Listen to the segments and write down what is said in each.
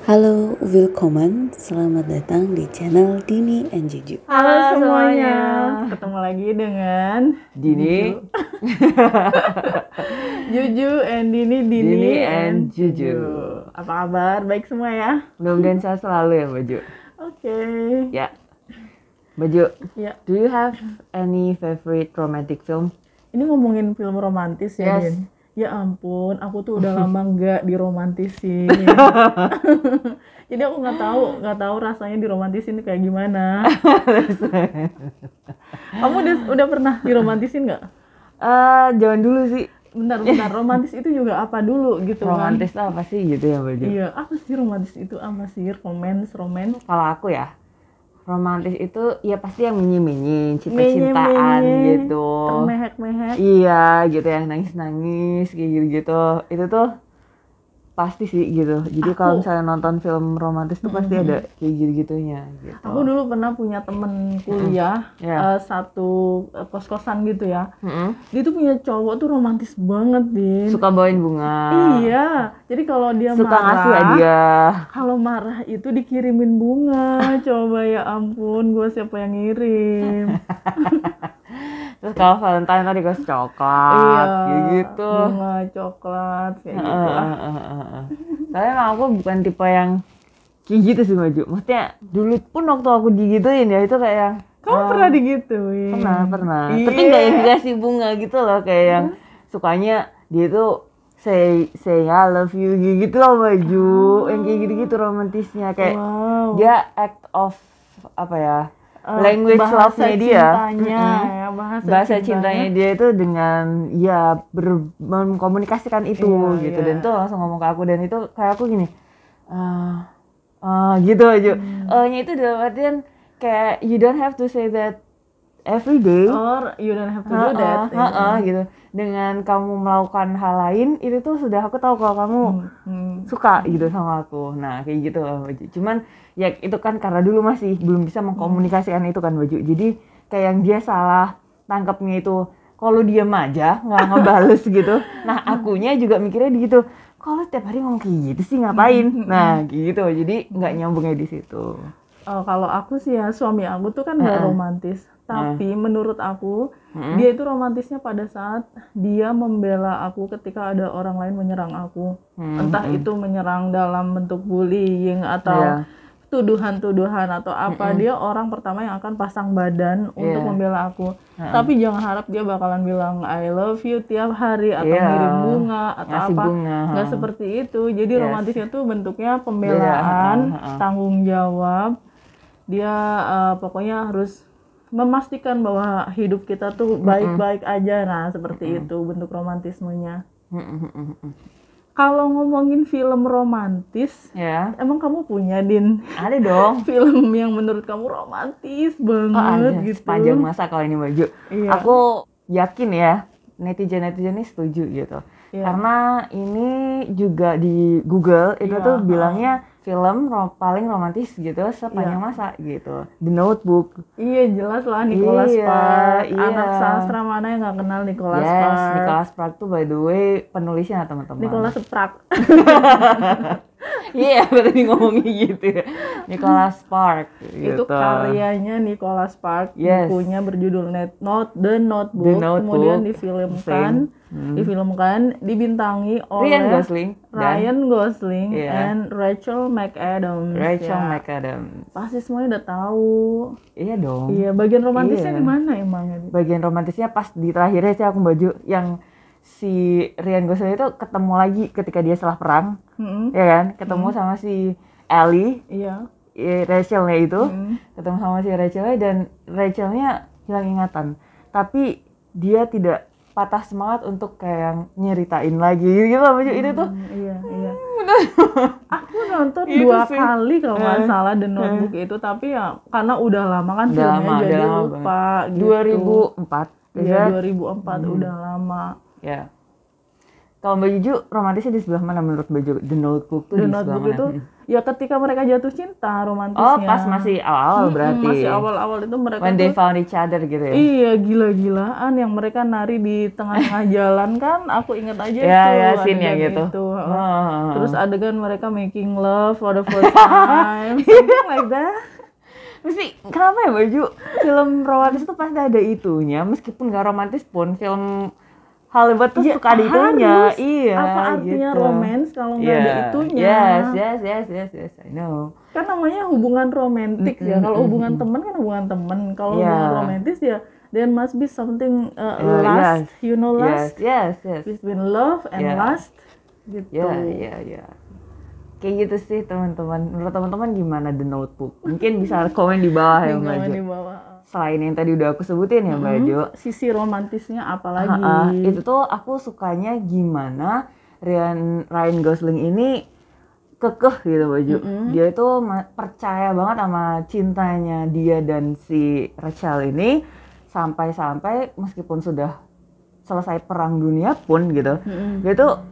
Halo, willkommen, selamat datang di channel Dini and Juju. Halo semuanya, ketemu lagi dengan Dini, Juju and Dini and Juju. Apa kabar? Baik semua ya? Mudah-mudahan sehat selalu ya Baju. Oke. Ya, Baju. Ya. Do you have any favorite romantic film? Ini ngomongin film romantis ya, Yes. Din? Ya ampun, aku tuh udah lama nggak diromantisin. Jadi aku nggak tahu rasanya diromantisin kayak gimana. Kamu udah pernah diromantisin nggak? Jangan dulu sih. Bentar, romantis itu juga apa dulu gitu Romantis kan? apa sih gitu ya Baju? Iya, apa sih romantis itu? Apa sih romance? Kalau aku ya, romantis itu ya pasti yang minyi-minyi, cinta-cintaan gitu. Termehek-mehek. Iya gitu ya, nangis-nangis kayak gitu-gitu. Itu tuh pasti sih gitu. Jadi kalau misalnya nonton film romantis tuh pasti ada kayak gitu-gitunya gitu. Aku dulu pernah punya temen kuliah, satu kos-kosan gitu ya. Dia tuh punya cowok tuh romantis banget, Din. Suka bawain bunga. Iya, jadi kalau dia Suka marah, ngasih hadiah. kalau marah itu dikirimin bunga. Coba ya ampun, gue siapa yang ngirim? Terus kalau Valentine tadi kasih coklat gitu. Bunga, coklat, kayak gitu lah. Tapi emang aku bukan tipe yang kayak gitu sih Maju. Maksudnya dulu pun waktu aku digituin ya itu kayak yang Kamu pernah digituin? pernah. Iya. Tapi nggak yang dikasih bunga gitu loh, kayak yang sukanya dia tuh say I love you gitu loh Maju. Yang kayak gitu-gitu romantisnya kayak dia act of apa ya? Language love-nya dia. Ya, bahasa cintanya dia itu dengan ya mengkomunikasikan itu gitu. Dan tuh langsung ngomong ke aku dan itu kayak aku gini gitu aja. Nya itu dalam artian kayak you don't have to say that every day, or you don't have to do that gitu. Dengan kamu melakukan hal lain itu tuh sudah aku tahu kalau kamu suka gitu sama aku. Nah kayak gitu loh Baju. Cuman ya itu kan karena dulu masih belum bisa mengkomunikasikan itu kan Baju. Jadi kayak yang dia salah tangkapnya itu kalau diam aja nggak ngebales gitu. Nah akunya juga mikirnya gitu. Kalau tiap hari ngomong kayak gitu sih ngapain? Nah gitu. Jadi nggak nyambungnya di situ. Kalau aku sih ya, suami aku tuh kan gak romantis. Tapi menurut aku dia itu romantisnya pada saat dia membela aku ketika ada orang lain menyerang aku. Entah itu menyerang dalam bentuk bullying atau tuduhan-tuduhan atau apa. Dia orang pertama yang akan pasang badan untuk membela aku. Tapi jangan harap dia bakalan bilang I love you tiap hari atau ngirim bunga atau ngasih apa. bunga. Nggak seperti itu. Jadi romantisnya tuh bentuknya pembelaan, tanggung jawab. Dia pokoknya harus memastikan bahwa hidup kita tuh baik-baik aja. Nah seperti itu bentuk romantismenya. Kalau ngomongin film romantis, emang kamu punya, Din? Ada dong. Film yang menurut kamu romantis banget ada. gitu. Sepanjang masa kalau ini Baju. Iya. Aku yakin ya netizen ini setuju gitu. Karena ini juga di Google itu tuh bilangnya film paling romantis gitu sepanjang masa gitu. The Notebook. Iya jelas lah, Nicholas Sparks. Anak sastra mana yang nggak kenal Nicholas Sparks? Yes, Nicholas Sparks tuh by the way penulisnya teman-teman. Nicholas Sparks. Iya, berarti ngomongnya gitu ya. Nicholas Sparks gitu. Itu karyanya Nicholas Sparks, bukunya berjudul The Notebook. Kemudian difilmkan, dibintangi oleh Ryan Gosling and Rachel McAdams. Pasti semuanya udah tahu. Iya dong. Iya, bagian romantisnya di mana emangnya? Bagian romantisnya pas di terakhirnya sih aku Baju yang si Ryan Gosling itu ketemu lagi ketika dia setelah perang, ya kan? Ketemu sama si Ellie, Rachelnya itu, ketemu sama si Rachelnya dan Rachelnya hilang ingatan. Tapi dia tidak patah semangat untuk kayak nyeritain lagi gitu loh Baju. Itu tuh. Iya. Aku nonton 2 kali kalau nggak salah The Notebook itu, tapi ya karena udah lama kan filmnya jadi lupa gitu. 2004. Iya 2004 udah lama. Ya. Kalau Mbak Juju romantisnya di sebelah mana menurut Mbak Juju? The Notebook tuh The di sebelah Notebook mana? itu ya ketika mereka jatuh cinta romantisnya. Oh, pas masih awal-awal berarti. Masih awal-awal itu mereka When they tuh found each other gitu ya. iya gila-gilaan yang mereka nari di tengah-tengah jalan kan aku ingat aja Ya, itu ya, scene-nya adegan gitu. itu. Oh. Terus adegan mereka making love for the first time something like that. Mesti kenapa ya Mbak Ju? Film romantis tuh pasti ada itunya, meskipun gak romantis pun film Hollywood tuh Ya, suka ada itunya. harus. Iya. Apa artinya gitu. romance kalau nggak ada itunya? Yes, I know. Kan namanya hubungan romantis ya. Kalau hubungan teman kan hubungan teman. Kalau Yeah. hubungan romantis ya there must be something Yes. lust, you know, lust Yes. between love and Yeah. lust gitu. Ya. Kayak gitu sih teman-teman. Menurut teman-teman gimana The Notebook? Mungkin bisa komen di bawah ya Mbak Lingkungan Ju. di bawah. Selain yang tadi udah aku sebutin ya Mbak Jo. Sisi romantisnya apa lagi? Itu tuh aku sukanya gimana Ryan Gosling ini kekeh gitu Mbak Jo. Dia itu percaya banget sama cintanya dia dan si Rachel ini sampai-sampai meskipun sudah selesai perang dunia pun gitu. Dia tuh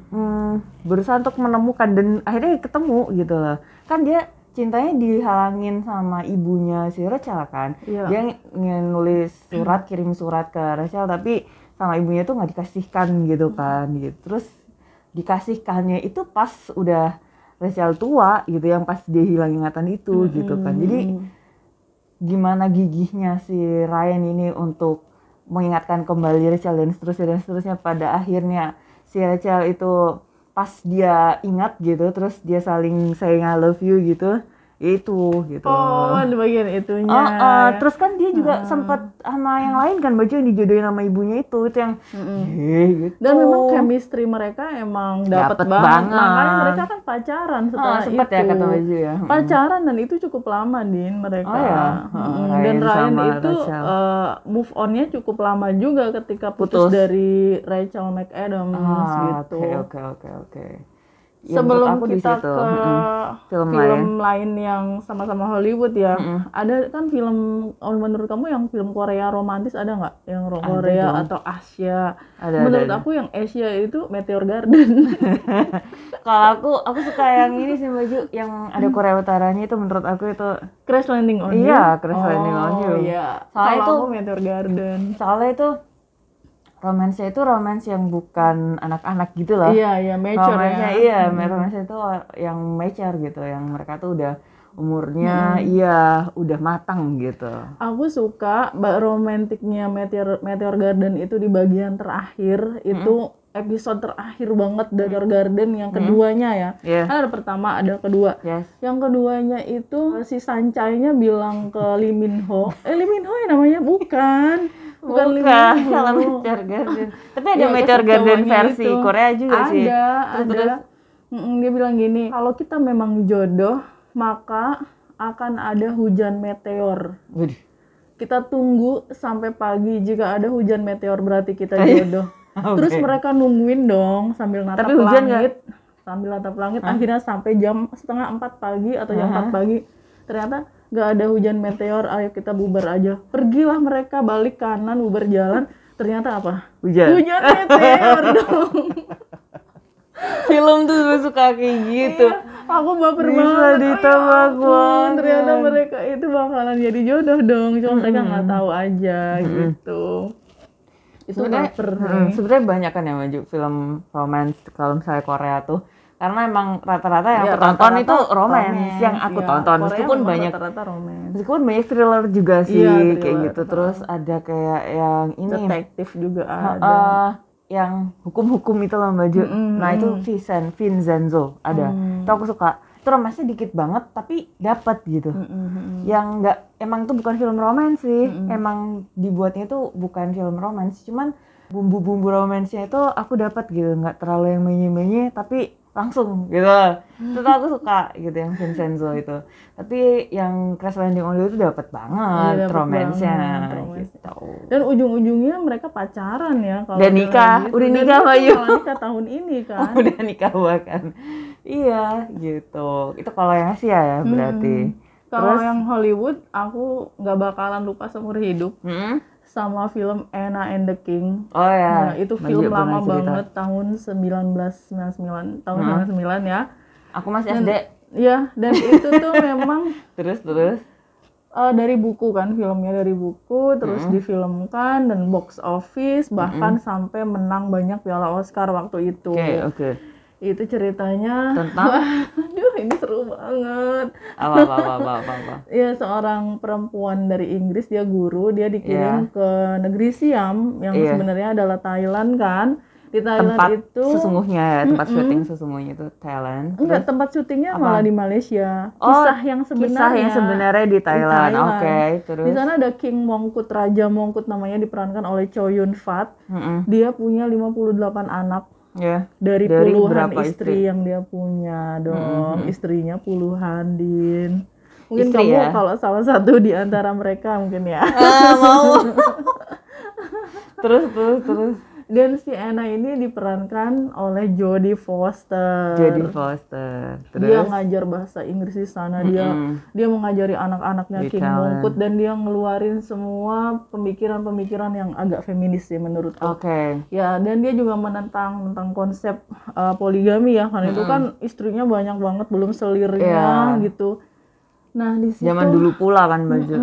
berusaha untuk menemukan dan akhirnya ketemu gitu loh. Kan dia cintanya dihalangin sama ibunya si Rachel kan. Iya. Dia nulis surat, kirim surat ke Rachel tapi sama ibunya tuh nggak dikasihkan gitu kan gitu. Terus dikasihkannya itu pas udah Rachel tua gitu, yang pas dia hilang ingatan itu gitu kan. Jadi gimana gigihnya si Ryan ini untuk mengingatkan kembali Rachel dan seterusnya pada akhirnya si Rachel itu pas dia ingat gitu, terus dia saling saying I love you gitu, itu gitu. Oh, di bagian itunya. Terus kan dia juga sempat sama yang lain kan, baju yang dijodohin sama ibunya itu yang gitu. Dan memang chemistry mereka emang dapet banget. Makanya mereka kan pacaran setelah sempet itu. ya kata baju ya. Pacaran dan itu cukup lama Din mereka. Oh ya. Dan Ryan sama itu move on-nya cukup lama juga ketika putus dari Rachel McAdams gitu. Oke. Ya, sebelum kita ke film lain yang sama-sama Hollywood ya, ada kan film, menurut kamu yang film Korea romantis ada nggak? Yang Korea dong. Atau Asia? Menurut aku yang Asia itu Meteor Garden. Kalau aku suka yang ini sih Baju, yang ada Korea Utaranya itu menurut aku itu Crash Landing on You. Iya, Crash Landing on You. Iya. Soalnya itu Meteor Garden. Soalnya itu romansnya itu romance yang bukan anak-anak gitu loh. Iya, mature romansnya, ya. Iya, romansnya itu yang mature gitu, yang mereka tuh udah umurnya udah matang gitu. Aku suka romantiknya Meteor Garden itu di bagian terakhir, itu episode terakhir banget Meteor Garden yang keduanya ya. Kan ada pertama, ada kedua. Yang keduanya itu si Sancainya bilang ke Lee Min Ho. Lee Min Ho ya namanya? Bukan salah Meteor Garden. Tapi ada Meteor Garden versi itu. Korea juga sih. Ada. Dia bilang gini, kalau kita memang jodoh, maka akan ada hujan meteor. Kita tunggu sampai pagi, jika ada hujan meteor berarti kita jodoh. Terus mereka nungguin dong sambil natap langit. Sambil natap langit, akhirnya sampai jam 3:30 pagi atau jam 4 pagi. Ternyata gak ada hujan meteor, ayo kita bubar aja. Pergilah mereka, balik kanan, bubar jalan. Ternyata apa? Hujan meteor dong. Film tuh suka kayak gitu. Aku baper banget. Ditebak banget. Ternyata mereka itu bakalan jadi jodoh dong. Cuma mereka nggak tahu aja gitu. Itu baper. Sebenarnya banyak kan yang maju film romance kalau misalnya Korea tuh. Karena emang rata-rata yang aku tonton itu romance yang aku tonton. Meskipun banyak thriller juga sih kayak gitu. Terus ada kayak yang ini detektif juga ada. Yang hukum-hukum itu loh Mbak Ju. Nah itu Vincenzo ada. Itu aku suka. Itu romansnya dikit banget tapi dapat gitu. Yang enggak, emang itu bukan film romans sih. Emang dibuatnya itu bukan film romans, cuman bumbu-bumbu romansnya itu aku dapat gitu. Enggak terlalu yang menye-menye tapi langsung gitu. Itu aku suka gitu yang Vincenzo itu. Tapi yang Crash Landing on You itu dapat banget romansnya gitu. Dan ujung-ujungnya mereka pacaran ya kalau dan nikah, gitu. Udah nikah Mbak Yu. Nikah tahun ini kan. Udah nikah bahkan. Iya, gitu. Itu kalau yang Asia ya berarti. Kalau yang Hollywood aku nggak bakalan lupa seumur hidup. sama film Anna and the King. Oh ya. Nah, itu film lama banget tahun 1999, tahun 99 ya. Aku masih SD. Iya, dan itu tuh memang terus dari buku kan, filmnya dari buku, terus difilmkan dan box office bahkan sampai menang banyak piala Oscar waktu itu. Oke. Itu ceritanya tentang aduh ini seru banget. Apa. Ya, seorang perempuan dari Inggris, dia guru, dia dikirim ke negeri Siam yang sebenarnya adalah Thailand kan. Di Thailand tempat itu sesungguhnya ya, tempat syuting sesungguhnya itu Thailand. Enggak, tempat syutingnya malah di Malaysia. Kisah yang sebenarnya di Thailand. Oke, terus. Di sana ada King Mongkut, Raja Mongkut namanya, diperankan oleh Chow Yun Fat. Dia punya 58 anak. Dari puluhan istri yang dia punya dong. Istrinya puluhan, Din. Mungkin istri, kamu kalau salah satu di antara mereka mungkin ya. Mau. terus. Dan si Anna ini diperankan oleh Jodie Foster. Terus? Dia ngajar bahasa Inggris di sana. Dia mengajari anak-anaknya King Mongkut, dan dia ngeluarin semua pemikiran-pemikiran yang agak feminis sih menurutku. Ya, dan dia juga menentang konsep poligami ya, karena itu kan istrinya banyak banget, belum selirnya gitu. Nah, di situ zaman dulu pula kan baju.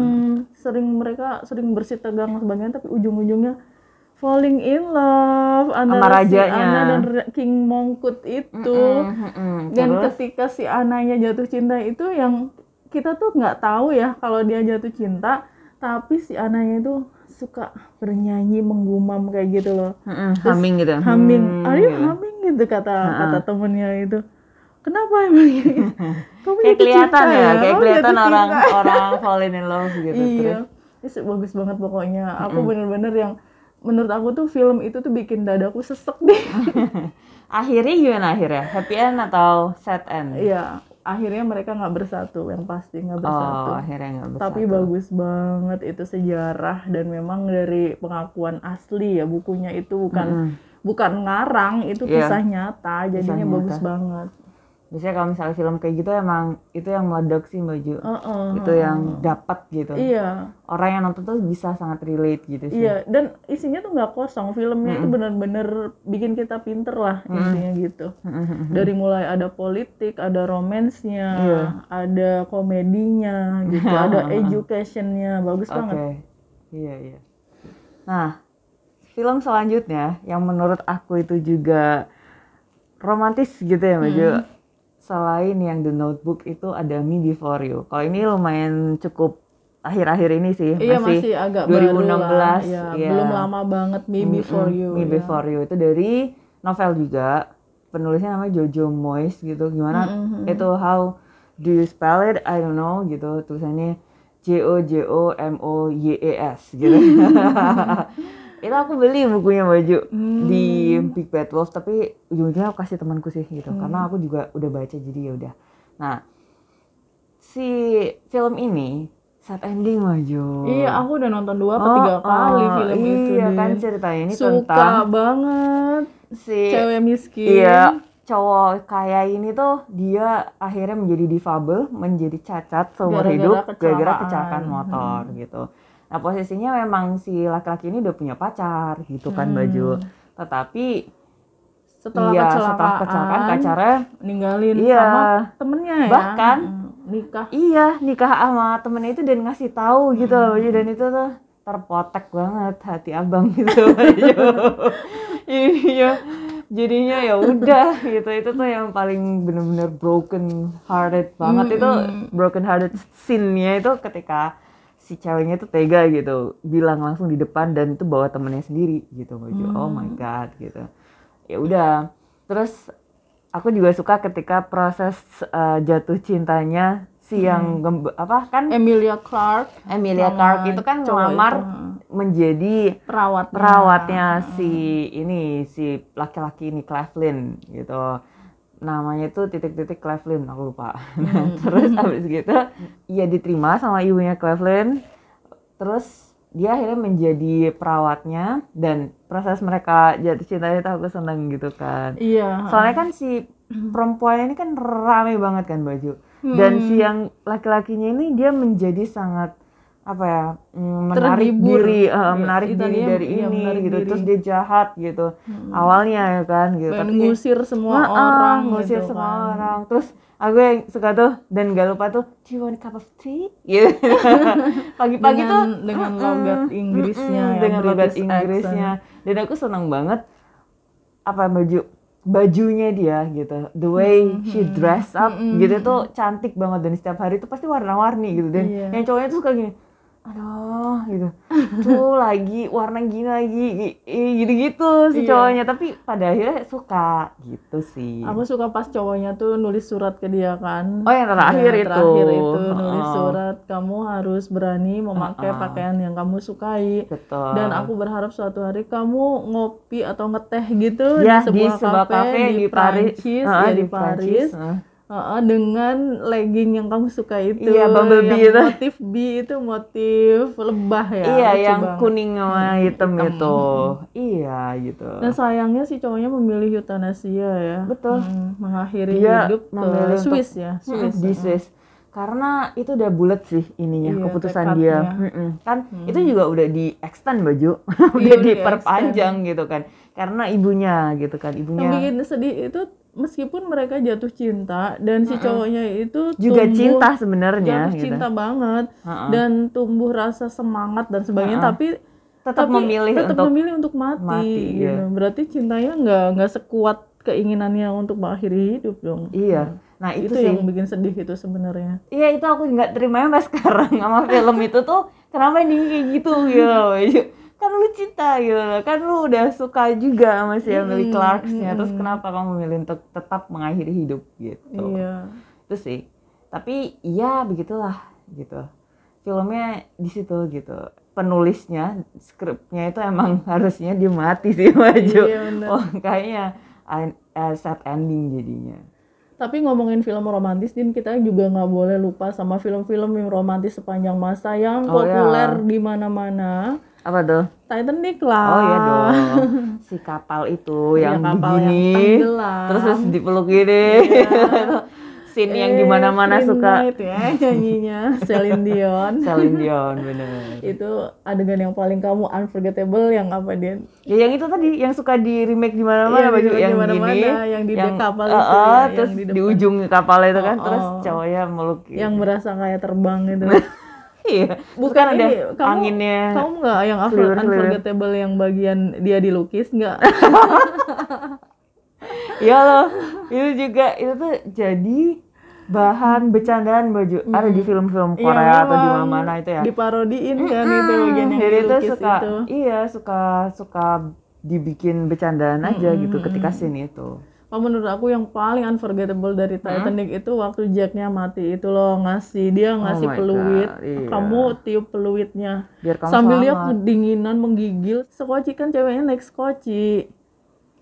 Mereka sering bersitegang sebagainya, tapi ujung-ujungnya falling in love antara si Anna dan King Mongkut itu. Dan ketika si Ananya jatuh cinta itu, yang kita tuh nggak tahu ya kalau dia jatuh cinta, tapi si Ananya itu suka bernyanyi, menggumam kayak gitu loh. Humming gitu. Humming gitu kata temennya itu. Kenapa emang gitu? Kayak kelihatan ya, kayak kelihatan orang falling in love gitu. Iya, itu bagus banget pokoknya. Aku bener-bener yang menurut aku tuh film itu tuh bikin dadaku sesek deh. Akhirnya gimana akhirnya? Happy end atau sad end? Iya, akhirnya mereka nggak bersatu, yang pasti nggak bersatu. Akhirnya nggak bersatu. Tapi bagus banget, itu sejarah, dan memang dari pengakuan asli ya, bukunya itu bukan ngarang, itu kisah nyata, jadinya bagus banget. Biasanya kalau misalnya film kayak gitu emang itu yang meledak sih baju. Itu yang dapat gitu. Iya. Orang yang nonton tuh bisa sangat relate gitu sih. Iya, dan isinya tuh nggak kosong. Filmnya itu benar-benar bikin kita pinter lah intinya gitu. Dari mulai ada politik, ada romansnya, ada komedinya gitu, ada educationnya, bagus banget. Iya. Nah, film selanjutnya yang menurut aku itu juga romantis gitu ya baju. Selain yang The Notebook itu ada Me Before You. Kalau ini lumayan cukup akhir-akhir ini sih, masih agak 2016 ya, belum lama banget. Me Before You. Me Before You itu dari novel juga. Penulisnya namanya Jojo Moyes gitu. Gimana? Itu how do you spell it? I don't know gitu. Tulisannya JOJOMOYES gitu. Itu aku beli bukunya baju di Big Bad Wolf, tapi ujung-ujungnya aku kasih temanku sih gitu, karena aku juga udah baca, jadi ya udah. Nah, si film ini sad ending baju. Iya, aku udah nonton 2 atau 3 kali film itu. Iya kan, ceritanya ini suka tentang banget si cewek miskin. Iya, cowok kaya ini tuh dia akhirnya menjadi difabel, menjadi cacat seumur hidup gara-gara kecelakaan motor gitu. Nah, posisinya memang si laki-laki ini udah punya pacar gitu kan baju. Tetapi setelah kecelakaan pacarnya ninggalin sama temennya ya. Bahkan nikah sama temennya itu dan ngasih tahu gitu loh baju, dan itu tuh terpotek banget hati abang gitu baju. Iya. Jadinya ya udah gitu, itu tuh yang paling bener-bener broken hearted banget. Itu broken hearted scene-nya itu ketika si ceweknya tuh tega gitu, bilang langsung di depan, dan itu bawa temennya sendiri gitu baju. Oh my god gitu. Ya udah. Terus aku juga suka ketika proses jatuh cintanya si yang kan Emilia Clarke itu kan ngelamar menjadi perawatnya si laki-laki ini, Cleveland gitu. Namanya itu titik-titik Cleveland, aku lupa. Terus habis gitu ia diterima sama ibunya Cleveland, terus dia akhirnya menjadi perawatnya, dan proses mereka jatuh cinta itu aku seneng gitu kan. Iya. Soalnya kan si perempuan ini kan rame banget kan baju, dan si yang laki-lakinya ini dia menjadi sangat apa ya, menarik Terhibur. diri, Iya, menarik diri Italianya, dari iya, ini menarik gitu. diri. Terus dia jahat gitu awalnya ya kan gitu. Pengen Tapi ngusir semua orang ngusir gitu semua kan. orang. Terus aku yang suka tuh dan gak lupa tuh, do you want a cup of tea? Gitu. Pagi-pagi tuh dengan logat Inggrisnya ya, dengan logat British Inggrisnya. Dan aku senang banget apa bajunya dia gitu, the way she dress up gitu tuh cantik banget, dan setiap hari tuh pasti warna-warni gitu. Dan yang cowoknya tuh suka gini, aduh gitu, tuh lagi warna gini lagi gitu-gitu si cowoknya, tapi pada akhirnya suka gitu sih. Aku suka pas cowoknya tuh nulis surat ke dia kan. Oh, yang terakhir itu. Terakhir itu nulis surat, kamu harus berani memakai pakaian yang kamu sukai. Betul. Dan aku berharap suatu hari kamu ngopi atau ngeteh gitu ya, di sebuah kafe di Prancis, di Paris. Dengan legging yang kamu suka itu, iya, Bumblebee yang motif B itu motif lebah ya. Iya, yang banget. kuning sama hitam itu. Iya gitu. Dan sayangnya si cowoknya memilih eutanasia ya. Betul. Mengakhiri dia hidup ke Swiss ya. Di Swiss. Karena itu udah bulat sih ininya, iya, keputusan tekadnya. dia. Kan itu juga udah di extend baju, udah diperpanjang gitu kan. Karena ibunya gitu kan, ibunya. Yang bikin sedih itu meskipun mereka jatuh cinta dan si cowoknya itu juga cinta sebenarnya jatuh gitu. cinta banget dan tumbuh rasa semangat dan sebagainya, tapi tetap memilih untuk mati gitu. Iya. Berarti cintanya nggak sekuat keinginannya untuk mengakhiri hidup dong. Iya. Nah itu sih yang bikin sedih itu sebenarnya. Iya, itu aku nggak terima sampai sekarang sama film itu tuh, kenapa ini kayak gitu gitu. Kan lu cinta gitu, kan lu udah suka juga sama si Emily Clark-nya, terus kenapa kamu memilih untuk tetap mengakhiri hidup gitu. Iya. Itu sih. Tapi ya begitulah gitu. Filmnya di situ gitu. Penulisnya, skripnya itu emang harusnya dia mati sih, Maju. Iya, bener. Oh, kayaknya sad ending jadinya. Tapi ngomongin film romantis, Din, kita juga nggak boleh lupa sama film-film yang romantis sepanjang masa yang populer di mana-mana. Apa tuh? Titanic lah. Oh iya dong. Si kapal itu yang kapal begini, yang terus dipeluk gini. Scene yang dimana-mana suka. Night ya nyanyinya Celine Dion. Celine Dion, bener. Itu adegan yang paling kamu unforgettable yang apa, Din? Ya yang itu tadi, yang suka di remake di mana-mana, baju yang gini, yang di kapal itu, terus di ujung kapal itu kan, terus cowoknya meluk. Yang merasa kayak terbang itu. Iya. Bukan ada kamu, anginnya. Kamu nggak yang unforgettable yang bagian dia dilukis nggak? Iya loh, itu juga itu tuh jadi bahan bercandaan baju. Ada di film-film Korea atau di mana itu ya. Diparodiin kan itu bagian yang jadi dilukis suka, itu. Iya, suka dibikin bercandaan aja gitu ketika scene itu. Menurut aku yang paling unforgettable dari Titanic itu waktu Jacknya mati itu loh, dia ngasih peluit. God, iya. Kamu tiup peluitnya. Biar kamu sambil selamat. Dia kedinginan menggigil. Sekoci kan ceweknya naik sekoci.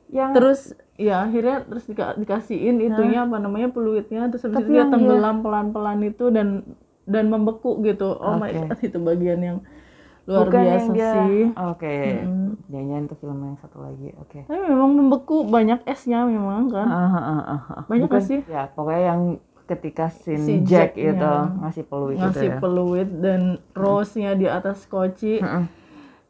Terus ya akhirnya terus dikasihin itunya apa namanya peluitnya, terus habis itu dia tenggelam pelan-pelan itu dan membeku gitu. Oh my god, itu bagian yang luar biasa sih. Oke. Nyanyian itu film yang satu lagi. Oke. Tapi memang membeku, banyak esnya memang kan. Banyak sih. Ya pokoknya yang ketika si Jack itu ngasih peluit peluit dan Rose-nya di atas koci.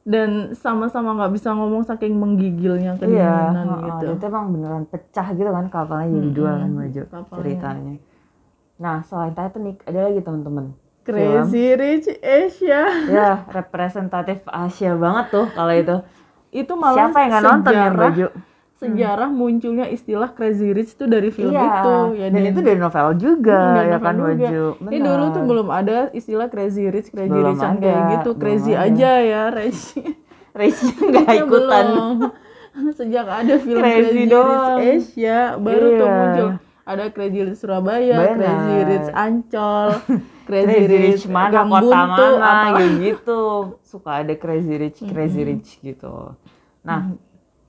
Dan sama-sama nggak bisa ngomong saking menggigilnya kedinginan gitu. Itu emang beneran pecah gitu kan kapalnya, jadi dua kan Maju ceritanya. Nah selain Titanic ada lagi teman-teman. Crazy Rich Asia. Ya representatif Asia banget tuh kalau itu. Itu malah siapa yang nggak nonton ya Maju? Sejarah munculnya istilah Crazy Rich itu dari film itu ya, dan itu dari novel juga ya kan Maju. Ini dulu tuh belum ada istilah Crazy Rich yang kayak gitu, crazy aja ya Rich nggak ikutan. Sejak ada film Crazy Rich Asia baru tuh muncul. Ada Crazy Rich Surabaya, Crazy Rich Ancol, Crazy Rich mana kota mana gitu. Suka ada Crazy Rich gitu. Nah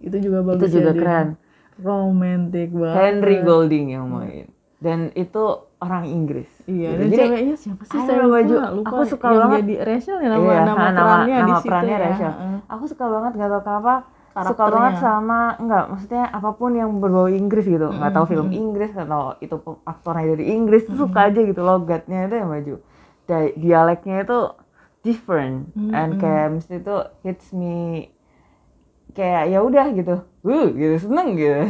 itu juga bagus, itu juga keren, romantis banget. Henry Golding yang main, dan itu orang Inggris. Iya, dan ceweknya siapa sih? Saya lupa. Aku suka banget jadi Rachel ya, nama perannya ya. Rachel. Aku suka banget, nggak tahu kenapa suka banget sama maksudnya apapun yang berbau Inggris gitu. Nggak tahu film Inggris, nggak tahu itu aktornya dari Inggris, suka aja gitu, logatnya itu yang Maju. Dialeknya itu different and kayak mesti itu hits me kayak ya udah gitu, gitu seneng gitu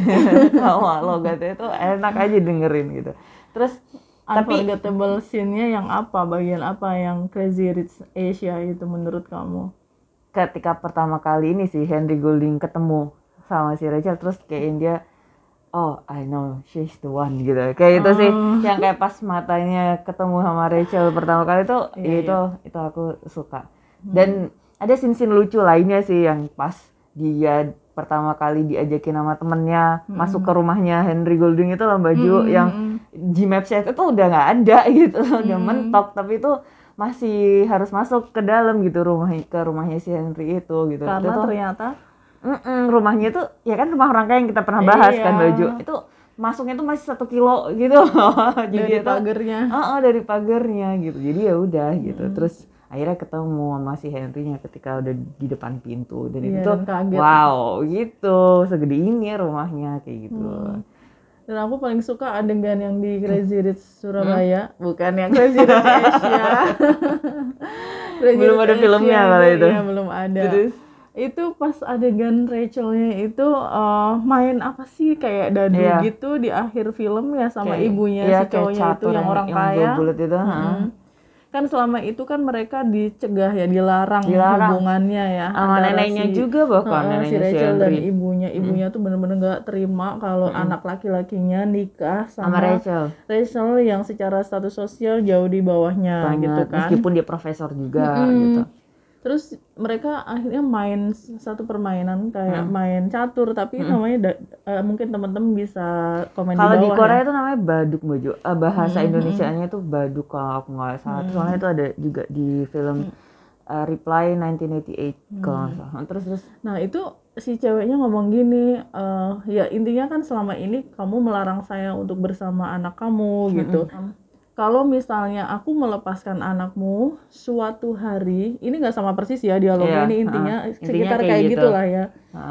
sama logatnya itu enak aja dengerin gitu. Terus tapi unforgettable scene-nya yang apa, bagian apa yang Crazy Rich Asia itu menurut kamu? Ketika pertama kali ini sih Henry Golding ketemu sama si Rachel, terus kayak dia oh I know she's the one gitu kayak itu sih yang kayak pas matanya ketemu sama Rachel pertama kali tuh itu aku suka. Dan ada scene lucu lainnya sih yang pas dia pertama kali diajakin sama temennya masuk ke rumahnya Henry Golding itu loh, baju yang G-Map-nya itu udah nggak ada gitu, udah mentok, tapi itu masih harus masuk ke dalam gitu ke rumahnya si Henry itu gitu. Karena itu ternyata rumahnya itu ya kan rumah rangka yang kita pernah bahas kan, baju itu masuknya tuh masih 1 kilo gitu dari pagernya. Dari pagernya gitu. Jadi ya udah gitu. Terus akhirnya ketemu sama si Henry-nya ketika udah di depan pintu dan itu tuh wow gitu, segede ini rumahnya kayak gitu. Dan aku paling suka adegan yang di Crazy Rich Surabaya, bukan yang Crazy Rich Asia. Belum ada filmnya kalau itu. Iya, belum ada. Terus itu pas adegan Rachelnya itu main apa sih kayak dadu gitu di akhir film ya sama kayak, ibunya si cowoknya itu yang orang kaya. Itu, kan selama itu kan mereka dicegah ya, dilarang hubungannya ya sama neneknya juga bahkan neneknya si Rachel dan ibunya tuh bener-bener gak terima kalau anak laki-lakinya nikah sama Rachel yang secara status sosial jauh di bawahnya gitu kan, meskipun dia profesor juga gitu. Terus mereka akhirnya main satu permainan kayak main catur, tapi namanya mungkin teman-teman bisa komen di bawah. Kalau di Korea itu namanya baduk baju. Bahasa Indonesianya itu baduk kalau aku nggak salah. Soalnya itu ada juga di film Reply 1988 kalau nggak salah. Terus. Nah itu si ceweknya ngomong gini, ya intinya kan selama ini kamu melarang saya untuk bersama anak kamu gitu. Kalau misalnya aku melepaskan anakmu suatu hari, ini nggak sama persis ya dialognya, ini intinya sekitar kayak gitulah ya.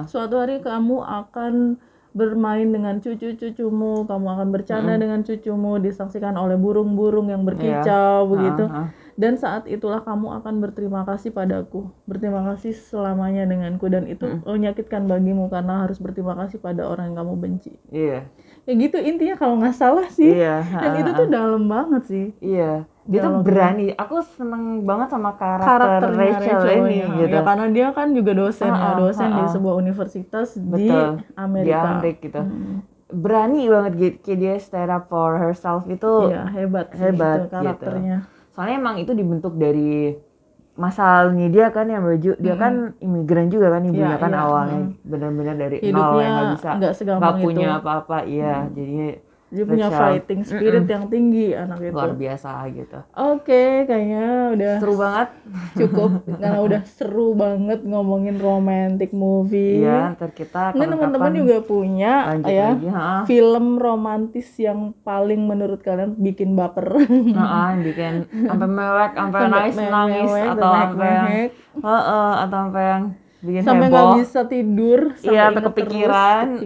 Suatu hari kamu akan bermain dengan cucu-cucumu, kamu akan bercanda dengan cucumu, disaksikan oleh burung-burung yang berkicau begitu. Dan saat itulah kamu akan berterima kasih padaku, berterima kasih selamanya denganku, dan itu menyakitkan bagimu karena harus berterima kasih pada orang yang kamu benci. Kayak gitu intinya kalau nggak salah sih. Dan itu tuh dalam banget sih. Dia tuh berani. Aku seneng banget sama karakter Rachel ini gitu. Ya karena dia kan juga dosen di sebuah universitas di Amerika. Gitu. Berani banget kayak dia stand up for herself itu. Hebat gitu karakternya. Gitu. Soalnya emang itu dibentuk dari masalahnya dia kan yang baju, dia kan imigran juga kan, ibunya kan awalnya benar-benar dari nol yang nggak punya apa-apa, jadi dia punya fighting spirit yang tinggi anak itu. Luar biasa gitu. Oke, kayaknya udah seru banget. Cukup karena udah seru banget ngomongin romantic movie. Ntar kita ini teman-teman juga punya ya film romantis yang paling menurut kalian bikin baper. Bikin sampai mewek, sampai nangis atau sampai yang bikin sampai nggak bisa tidur, atau kepikiran.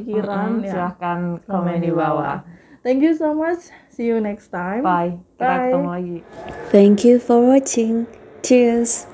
Silahkan komen di bawah. Thank you so much. See you next time. Bye. Kita ketemu lagi. Thank you for watching. Cheers.